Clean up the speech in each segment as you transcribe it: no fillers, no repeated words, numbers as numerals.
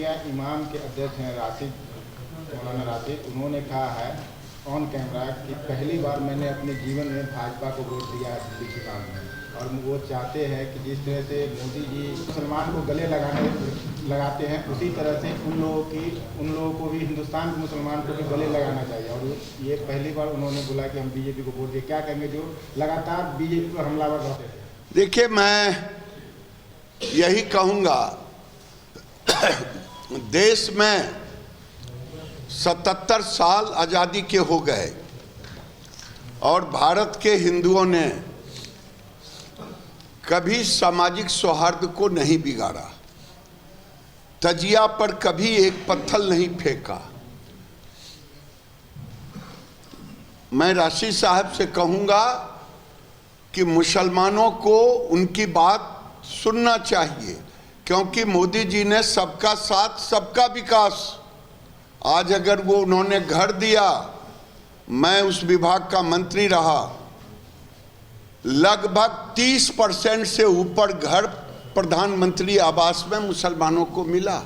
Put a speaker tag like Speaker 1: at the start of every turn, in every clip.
Speaker 1: जमिया इमाम के अध्यक्ष हैं मौलाना राशिद, उन्होंने कहा है ऑन कैमरा कि पहली बार मैंने अपने जीवन में भाजपा को वोट दिया है दिल्ली चुनाव में, और वो चाहते हैं कि जिस तरह से मोदी जी मुसलमान को गले लगाते हैं उसी तरह से उन लोगों को भी, हिंदुस्तान के मुसलमान को भी गले लगाना चाहिए। और ये पहली बार उन्होंने बोला कि हम बीजेपी को वोट दिए। क्या कहेंगे जो लगातार बीजेपी पर हमलावर रहते थे?
Speaker 2: देखिए, मैं यही कहूँगा, देश में 77 साल आज़ादी के हो गए और भारत के हिंदुओं ने कभी सामाजिक सौहार्द को नहीं बिगाड़ा, तजिया पर कभी एक पत्थर नहीं फेंका। मैं राशि साहब से कहूँगा कि मुसलमानों को उनकी बात सुनना चाहिए, क्योंकि मोदी जी ने सबका साथ सबका विकास, आज अगर वो उन्होंने घर दिया, मैं उस विभाग का मंत्री रहा, लगभग 30% से ऊपर घर प्रधानमंत्री आवास में मुसलमानों को मिला।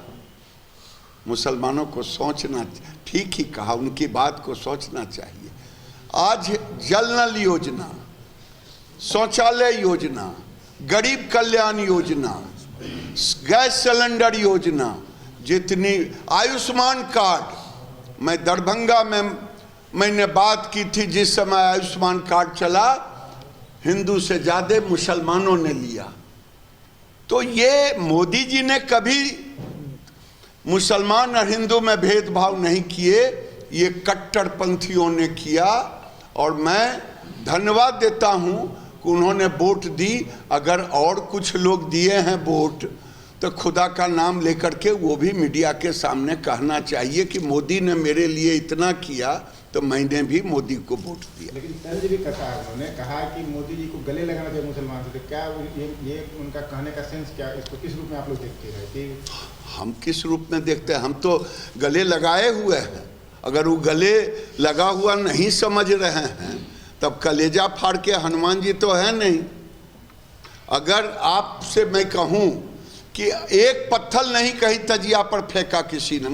Speaker 2: मुसलमानों को सोचना, ठीक ही कहा, उनकी बात को सोचना चाहिए। आज जल नल योजना, शौचालय योजना, गरीब कल्याण योजना, गैस सिलेंडर योजना, जितनी आयुष्मान कार्ड, मैं दरभंगा में मैंने बात की थी, जिस समय आयुष्मान कार्ड चला हिंदू से ज्यादा मुसलमानों ने लिया। तो ये मोदी जी ने कभी मुसलमान और हिंदू में भेदभाव नहीं किए, ये कट्टरपंथियों ने किया। और मैं धन्यवाद देता हूं कि उन्होंने वोट दी। अगर और कुछ लोग दिए हैं वोट, तो खुदा का नाम लेकर के वो भी मीडिया के सामने कहना चाहिए कि मोदी ने मेरे लिए इतना किया तो मैंने भी मोदी को वोट दिया।
Speaker 1: लेकिन तंज भी कसा है, उन्होंने कहा कि मोदी जी को गले लगाना चाहिए मुसलमान से। तो क्या ये उनका कहने का सेंस क्या, इसको किस रूप में आप लोग देखते हैं? कि
Speaker 2: हम किस रूप में देखते हैं? हम तो गले लगाए हुए हैं। अगर वो गले लगा हुआ नहीं समझ रहे हैं तब कलेजा फाड़ के हनुमान जी तो है नहीं। अगर आपसे मैं कहूँ कि एक पत्थर नहीं कहीं तजिया पर फेंका किसी ने,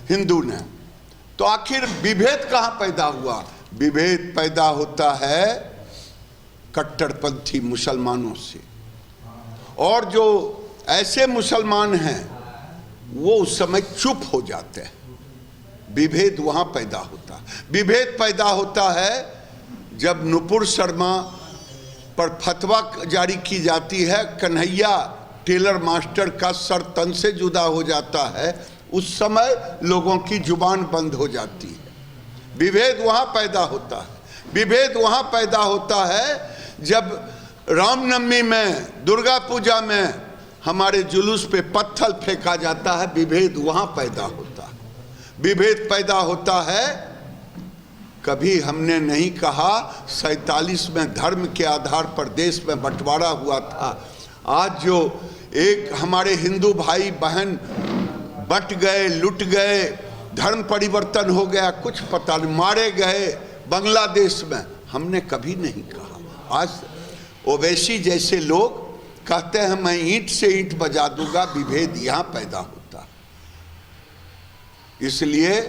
Speaker 2: हिंदू ने, तो आखिर विभेद कहाँ पैदा हुआ? विभेद पैदा होता है कट्टरपंथी मुसलमानों से, और जो ऐसे मुसलमान हैं वो उस समय चुप हो जाते हैं। विभेद वहाँ पैदा होता है। विभेद पैदा होता है जब नुपुर शर्मा पर फतवा जारी की जाती है, कन्हैया टेलर मास्टर का सर तन से जुदा हो जाता है, उस समय लोगों की जुबान बंद हो जाती है। विभेद वहाँ पैदा होता है। विभेद वहाँ पैदा होता है जब रामनवमी में, दुर्गा पूजा में हमारे जुलूस पे पत्थर फेंका जाता है। विभेद वहाँ पैदा होता है। विभेद पैदा होता है, कभी हमने नहीं कहा 47 में धर्म के आधार पर देश में बंटवारा हुआ था। आज जो एक हमारे हिंदू भाई बहन बट गए, लुट गए, धर्म परिवर्तन हो गया, कुछ पता नहीं, मारे गए बांग्लादेश में, हमने कभी नहीं कहा। आज ओवैसी जैसे लोग कहते हैं मैं ईंट से ईंट बजा दूंगा। विभेद यहाँ पैदा होता। इसलिए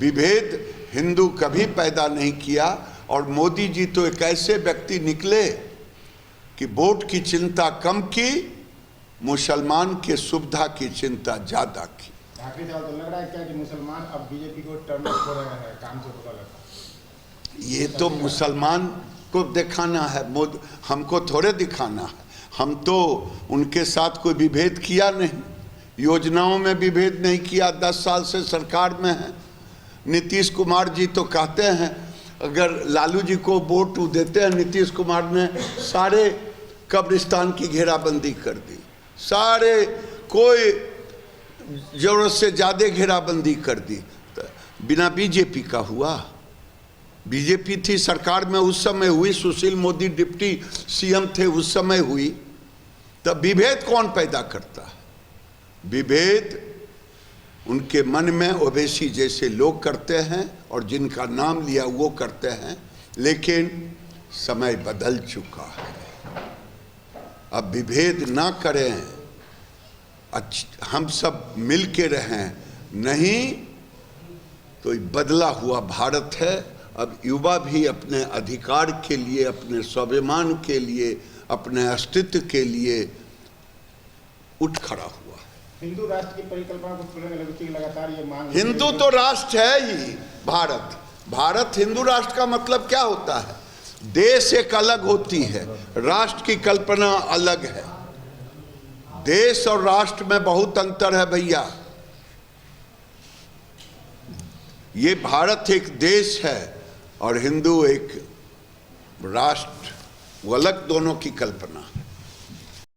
Speaker 2: विभेद हिंदू कभी पैदा नहीं किया। और मोदी जी तो एक ऐसे व्यक्ति निकले कि वोट की चिंता कम की, मुसलमान के सुविधा की चिंता ज्यादा की।
Speaker 1: आखिरी सवाल, तो लग रहा है क्या कि मुसलमान अब बीजेपी को टर्न अप हो रहे हैं? काम से पता लगता है।
Speaker 2: ये तो मुसलमान को दिखाना है, हमको थोड़े दिखाना है। हम तो उनके साथ कोई विभेद किया नहीं, योजनाओं में विभेद नहीं किया। 10 साल से सरकार में है। नीतीश कुमार जी तो कहते हैं, अगर लालू जी को वोट देते हैं, नीतीश कुमार ने सारे कब्रिस्तान की घेराबंदी कर दी, सारे कोई जरूरत से ज़्यादा घेराबंदी कर दी। तो बिना बीजेपी का हुआ। बीजेपी थी सरकार में उस समय हुई, सुशील मोदी डिप्टी सीएम थे उस समय हुई। तब विभेद कौन पैदा करता है? विभेद उनके मन में ओवैसी जैसे लोग करते हैं और जिनका नाम लिया वो करते हैं। लेकिन समय बदल चुका है। अब विभेद ना करें, हम सब मिल के रहें, नहीं तो बदला हुआ भारत है। अब युवा भी अपने अधिकार के लिए, अपने स्वाभिमान के लिए, अपने अस्तित्व के लिए उठ खड़ा हुआ है।
Speaker 1: हिंदू राष्ट्र की परिकल्पना को पूर्ण करने की लगातार ये मांग।
Speaker 2: हिंदू तो राष्ट्र है ही, भारत हिंदू राष्ट्र का मतलब क्या होता है? देश एक अलग होती है, राष्ट्र की कल्पना अलग है। देश और राष्ट्र में बहुत अंतर है भैया। ये भारत एक देश है और हिंदू एक राष्ट्र, वो अलग दोनों की कल्पना।